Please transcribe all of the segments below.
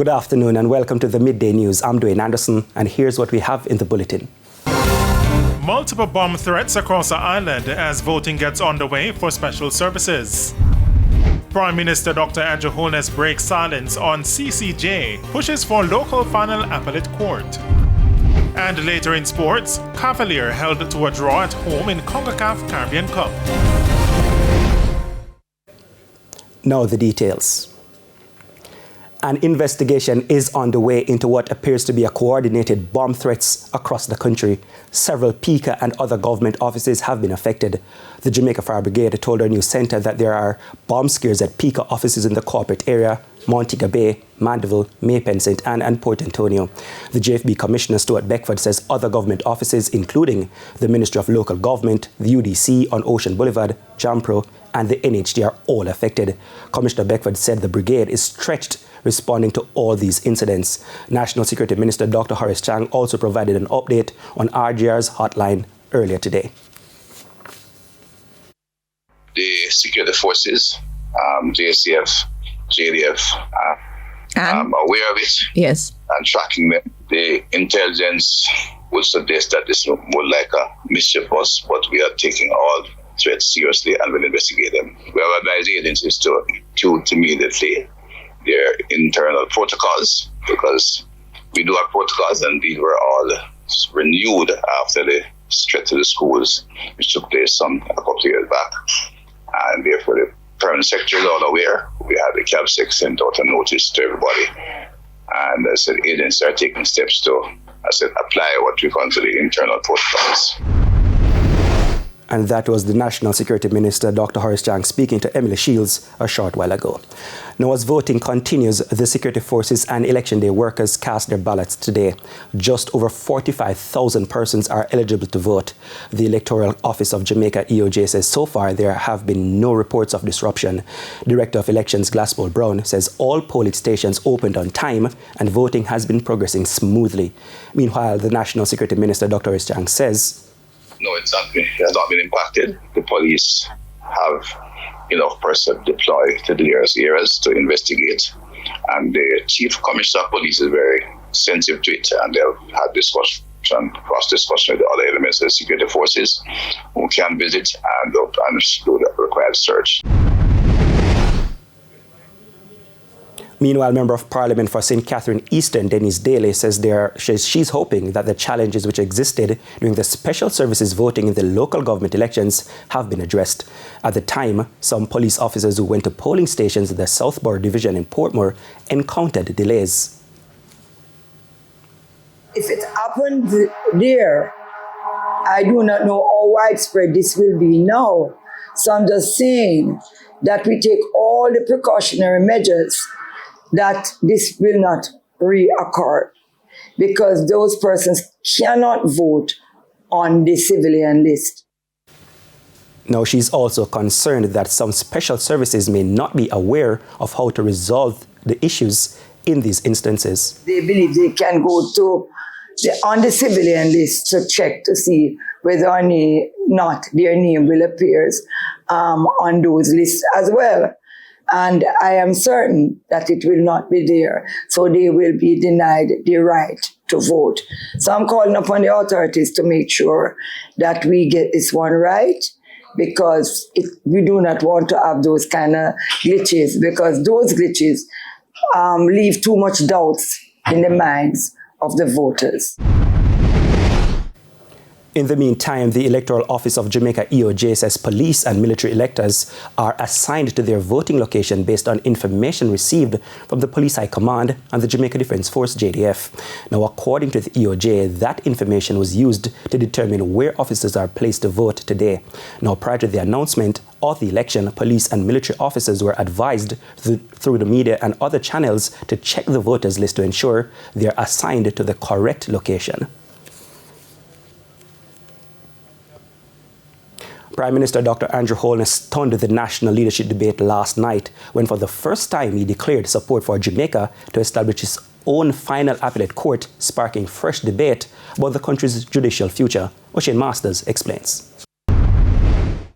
Good afternoon and welcome to the Midday News. I'm Dwayne Anderson and here's what we have in the bulletin. Multiple bomb threats across the island as voting gets underway for special services. Prime Minister Dr. Andrew Holness breaks silence on CCJ, pushes for local final appellate court. And later in sports, Cavalier held to a draw at home in CONCACAF Caribbean Cup. Now the details. An investigation is underway into what appears to be a coordinated bomb threats across the country. Several PICA and other government offices have been affected. The Jamaica Fire Brigade told our news centre that there are bomb scares at PICA offices in the corporate area, Montego Bay, Mandeville, Maypen, St. Anne and Port Antonio. The JFB Commissioner Stuart Beckford says other government offices, including the Ministry of Local Government, the UDC on Ocean Boulevard, Jampro and the NHD are all affected. Commissioner Beckford said the brigade is stretched responding to all these incidents. National Security Minister Dr. Horace Chang also provided an update on RGR's hotline earlier today. The security forces, JCF, JDF, are aware of it. Yes. And tracking them. The intelligence would suggest that this is more like a mischievous, but we are taking all threats seriously and will investigate them. We have advised agencies to immediately their internal protocols, because we do have protocols and these were all renewed after the threat to the schools, which took place a couple of years back. And therefore the permanent secretary is all aware. We had the CAB6 sent out a notice to everybody. And I said agencies are taking steps to, apply what we consider the internal protocols. And that was the National Security Minister, Dr. Horace Chang, speaking to Emily Shields a short while ago. Now, as voting continues, the security forces and election day workers cast their ballots today. Just over 45,000 persons are eligible to vote. The Electoral Office of Jamaica, EOJ, says so far there have been no reports of disruption. Director of Elections, Glasspool Brown, says all polling stations opened on time and voting has been progressing smoothly. Meanwhile, the National Security Minister, Dr. Horace Chang, says, no, it has not been impacted. The police have enough personnel deployed to the various areas to investigate. And the Chief Commissioner of Police is very sensitive to it, and they've had cross-discussion with the other elements of the security forces who can visit and do the required search. Meanwhile, Member of Parliament for St. Catherine Eastern, Denise Daly, says she's hoping that the challenges which existed during the special services voting in the local government elections have been addressed. At the time, some police officers who went to polling stations at the Southborough Division in Portmore encountered delays. If it happened there, I do not know how widespread this will be now. So I'm just saying that we take all the precautionary measures that this will not reoccur, because those persons cannot vote on the civilian list. Now, she's also concerned that some special services may not be aware of how to resolve the issues in these instances. They believe they can go to on the civilian list to check to see whether or not their name will appear on those lists as well. And I am certain that it will not be there, so they will be denied the right to vote. So I'm calling upon the authorities to make sure that we get this one right, because we do not want to have those kind of glitches, because those glitches leave too much doubts in the minds of the voters. In the meantime, the Electoral Office of Jamaica, EOJ, says police and military electors are assigned to their voting location based on information received from the Police High Command and the Jamaica Defence Force, JDF. Now, according to the EOJ, that information was used to determine where officers are placed to vote today. Now, prior to the announcement of the election, police and military officers were advised through the media and other channels to check the voters list to ensure they are assigned to the correct location. Prime Minister Dr. Andrew Holness stunned the national leadership debate last night when for the first time he declared support for Jamaica to establish its own final appellate court, sparking fresh debate about the country's judicial future. Ocean Masters explains.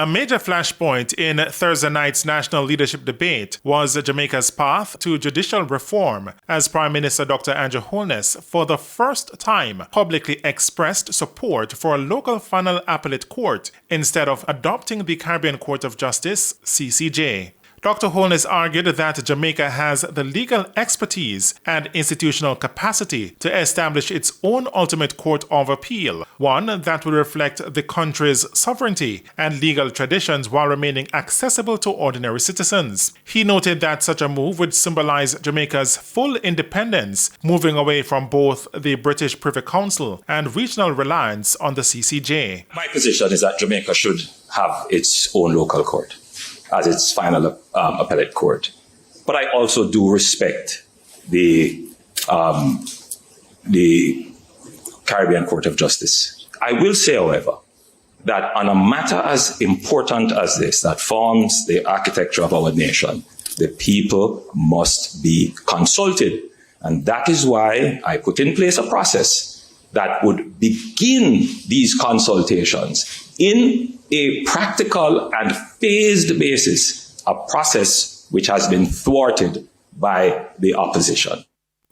A major flashpoint in Thursday night's national leadership debate was Jamaica's path to judicial reform, as Prime Minister Dr. Andrew Holness, for the first time, publicly expressed support for a local final appellate court instead of adopting the Caribbean Court of Justice, CCJ. Dr. Holness argued that Jamaica has the legal expertise and institutional capacity to establish its own ultimate court of appeal, one that will reflect the country's sovereignty and legal traditions while remaining accessible to ordinary citizens. He noted that such a move would symbolize Jamaica's full independence, moving away from both the British Privy Council and regional reliance on the CCJ. My position is that Jamaica should have its own local court as its final appellate court. But I also do respect the Caribbean Court of Justice. I will say, however, that on a matter as important as this, that forms the architecture of our nation, the people must be consulted. And that is why I put in place a process that would begin these consultations in a practical and phased basis, a process which has been thwarted by the opposition.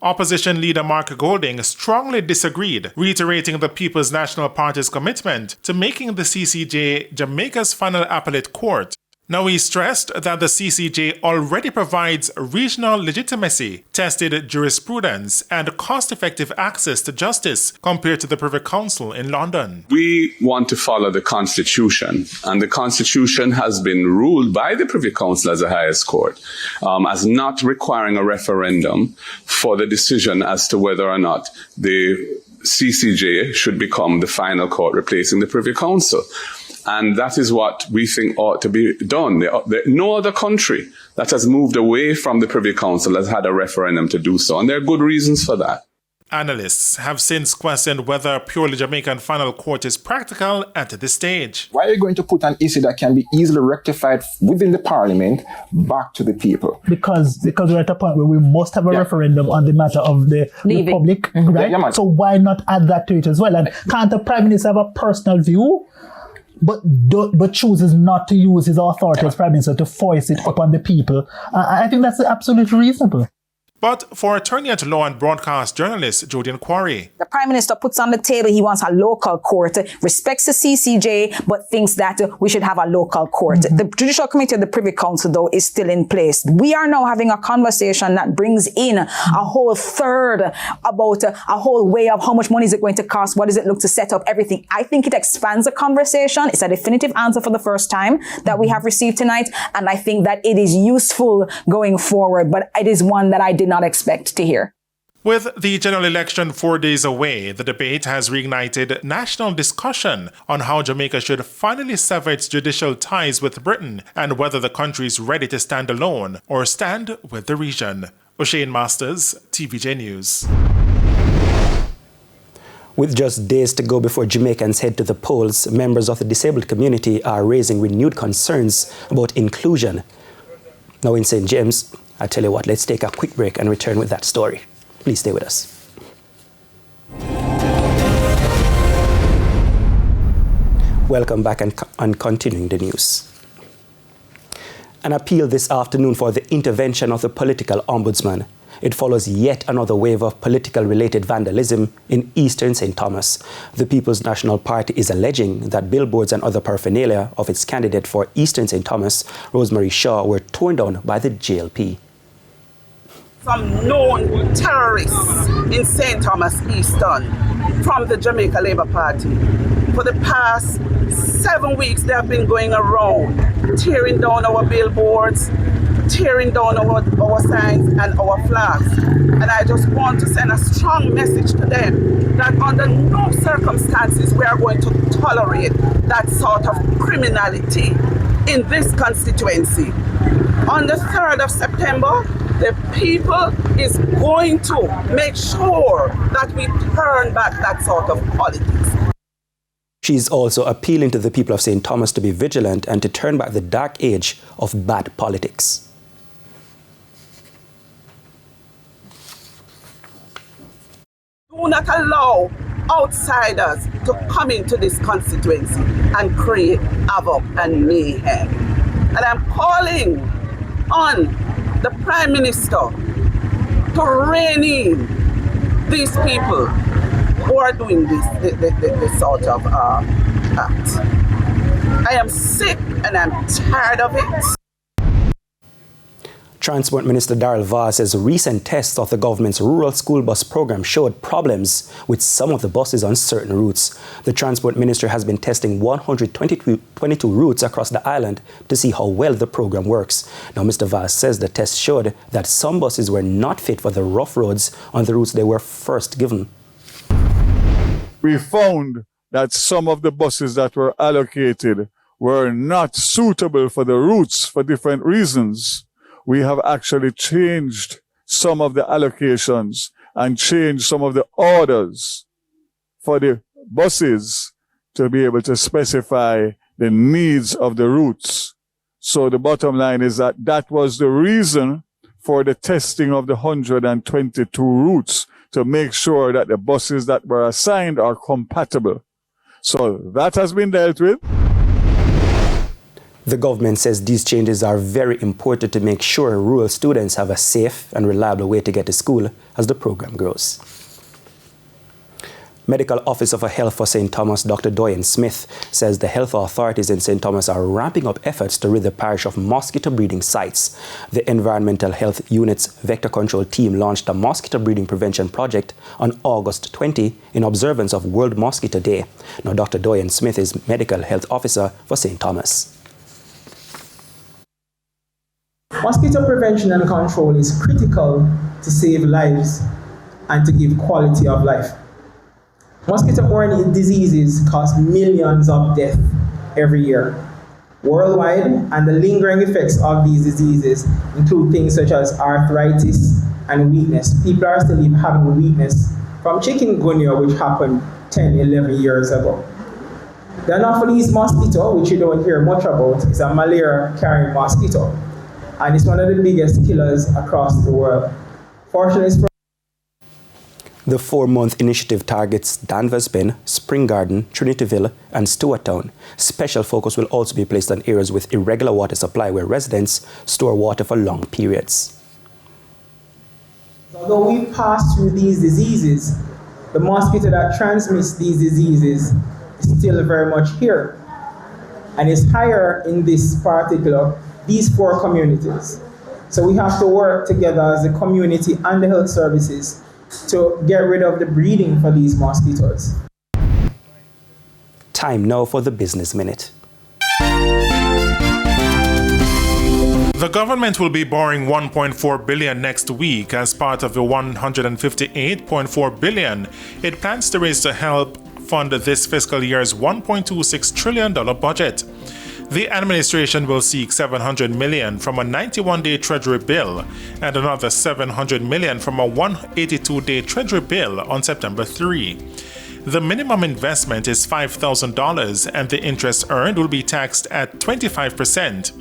Opposition leader Mark Golding strongly disagreed, reiterating the People's National Party's commitment to making the CCJ Jamaica's final appellate court. Now, he stressed that the CCJ already provides regional legitimacy, tested jurisprudence, and cost-effective access to justice compared to the Privy Council in London. We want to follow the Constitution, and the Constitution has been ruled by the Privy Council as the highest court, as not requiring a referendum for the decision as to whether or not the CCJ should become the final court replacing the Privy Council. And that is what we think ought to be done. No other country that has moved away from the Privy Council has had a referendum to do so. And there are good reasons for that. Analysts have since questioned whether a purely Jamaican final court is practical at this stage. Why are you going to put an issue that can be easily rectified within the parliament back to the people? Because we're at a point where we must have a referendum on the matter of the Republic, right? Yeah, so why not add that to it as well? And can't the Prime Minister have a personal view, but chooses not to use his authority as Prime Minister to force it upon the people? I think that's absolutely reasonable. But for attorney-at-law and broadcast journalist Jodian Quarry, the Prime Minister puts on the table he wants a local court, respects the CCJ, but thinks that we should have a local court. The Judicial Committee of the Privy Council, though, is still in place. We are now having a conversation that brings in a whole third about a whole way of how much money is it going to cost, what does it look to set up, everything. I think it expands the conversation. It's a definitive answer for the first time that we have received tonight, and I think that it is useful going forward, but it is one that I did not expect to hear. With the general election 4 days away, the debate has reignited national discussion on how Jamaica should finally sever its judicial ties with Britain and whether the country is ready to stand alone or stand with the region. O'Shane Masters, TVJ News. With just days to go before Jamaicans head to the polls, members of the disabled community are raising renewed concerns about inclusion. Now in St. James, I tell you what, let's take a quick break and return with that story. Please stay with us. Welcome back and continuing the news. An appeal this afternoon for the intervention of the political ombudsman. It follows yet another wave of political-related vandalism in eastern St. Thomas. The People's National Party is alleging that billboards and other paraphernalia of its candidate for eastern St. Thomas, Rosemary Shaw, were torn down by the JLP. Some known terrorists in St. Thomas Eastern from the Jamaica Labour Party. For the past 7 weeks, they have been going around tearing down our billboards, tearing down our signs and our flags. And I just want to send a strong message to them that under no circumstances we are going to tolerate that sort of criminality in this constituency. On the 3rd of September, the people is going to make sure that we turn back that sort of politics. She's also appealing to the people of St. Thomas to be vigilant and to turn back the dark age of bad politics. Do not allow outsiders to come into this constituency and create havoc and mayhem. And I'm calling on the Prime Minister to rein in these people who are doing this sort of act. I am sick and I'm tired of it. Transport Minister Darrell Vaz says recent tests of the government's rural school bus program showed problems with some of the buses on certain routes. The Transport Minister has been testing 122 routes across the island to see how well the program works. Now, Mr. Vaz says the test showed that some buses were not fit for the rough roads on the routes they were first given. We found that some of the buses that were allocated were not suitable for the routes for different reasons. We have actually changed some of the allocations and changed some of the orders for the buses to be able to specify the needs of the routes. So the bottom line is that that was the reason for the testing of the 122 routes, to make sure that the buses that were assigned are compatible. So that has been dealt with. The government says these changes are very important to make sure rural students have a safe and reliable way to get to school as the program grows. Medical Officer for Health for St. Thomas, Dr. Doyen Smith, says the health authorities in St. Thomas are ramping up efforts to rid the parish of mosquito breeding sites. The Environmental Health Unit's Vector Control Team launched a mosquito breeding prevention project on August 20 in observance of World Mosquito Day. Now, Dr. Doyen Smith is Medical Health Officer for St. Thomas. Mosquito prevention and control is critical to save lives and to give quality of life. Mosquito-borne diseases cause millions of deaths every year worldwide, and the lingering effects of these diseases include things such as arthritis and weakness. People are still having weakness from chikungunya, which happened 10, 11 years ago. The Anopheles mosquito, which you don't hear much about, is a malaria-carrying mosquito, and it's one of the biggest killers across the world. Fortunately, the 4-month initiative targets Danvers Bin, Spring Garden, Trinityville, and Stewarttown. Special focus will also be placed on areas with irregular water supply where residents store water for long periods. Although we pass through these diseases, the mosquito that transmits these diseases is still very much here, and is higher in these 4 communities. So we have to work together as a community and the health services to get rid of the breeding for these mosquitoes. Time now for the Business Minute. The government will be borrowing $1.4 billion next week as part of the $158.4 billion it plans to raise to help fund this fiscal year's $1.26 trillion budget. The administration will seek $700 million from a 91-day Treasury bill and another $700 million from a 182-day Treasury bill on September 3. The minimum investment is $5,000 and the interest earned will be taxed at 25%.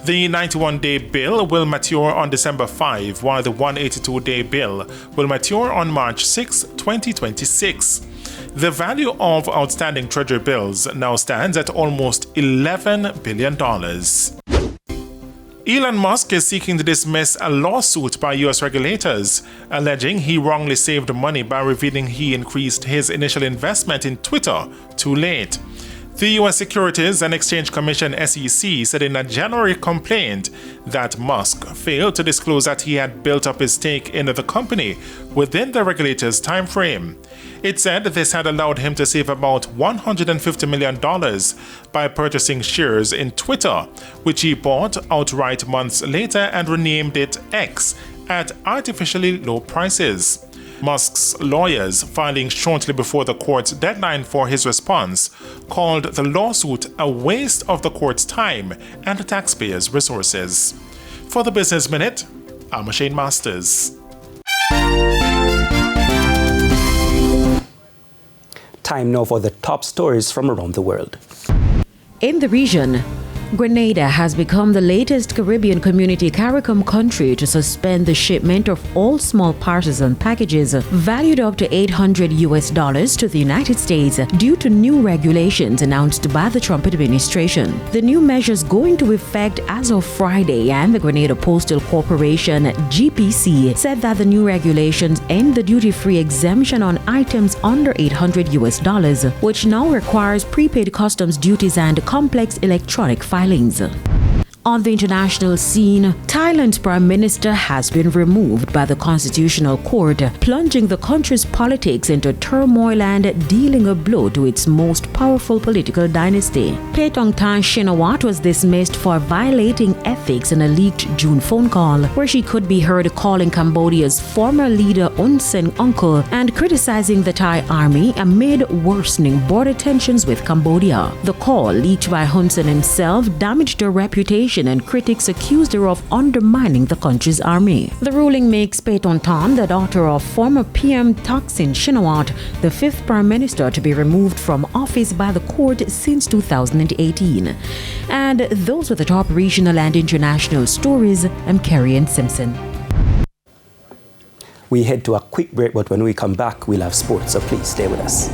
The 91-day bill will mature on December 5, while the 182-day bill will mature on March 6, 2026. The value of outstanding Treasury bills now stands at almost $11 billion. Elon Musk is seeking to dismiss a lawsuit by U.S. regulators, alleging he wrongly saved money by revealing he increased his initial investment in Twitter too late. The U.S. Securities and Exchange Commission (SEC) said in a January complaint that Musk failed to disclose that he had built up his stake in the company within the regulator's time frame. It said this had allowed him to save about $150 million by purchasing shares in Twitter, which he bought outright months later and renamed it X at artificially low prices. Musk's lawyers, filing shortly before the court's deadline for his response, called the lawsuit a waste of the court's time and taxpayers' resources. For the Business Minute, I'm Shane Masters. Time now for the top stories from around the world. In the region, Grenada has become the latest Caribbean community CARICOM country to suspend the shipment of all small parcels and packages valued up to $800 to the United States due to new regulations announced by the Trump administration. The new measures go into effect as of Friday, and the Grenada Postal Corporation (GPC) said that the new regulations end the duty-free exemption on items under $800, which now requires prepaid customs duties and complex electronic filings. On the international scene, Thailand's Prime Minister has been removed by the Constitutional Court, plunging the country's politics into turmoil and dealing a blow to its most powerful political dynasty. Paetongtarn Shinawatra was dismissed for violating ethics in a leaked June phone call, where she could be heard calling Cambodia's former leader Hun Sen uncle and criticizing the Thai army amid worsening border tensions with Cambodia. The call, leaked by Hun Sen himself, damaged her reputation, and critics accused her of undermining the country's army. The ruling makes Paetongtarn, the daughter of former PM Thaksin Shinawatra, the fifth prime minister to be removed from office by the court since 2018. And those were the top regional and international stories. I'm Carrie Ann Simpson. We head to a quick break, but when we come back, we'll have sports, so please stay with us.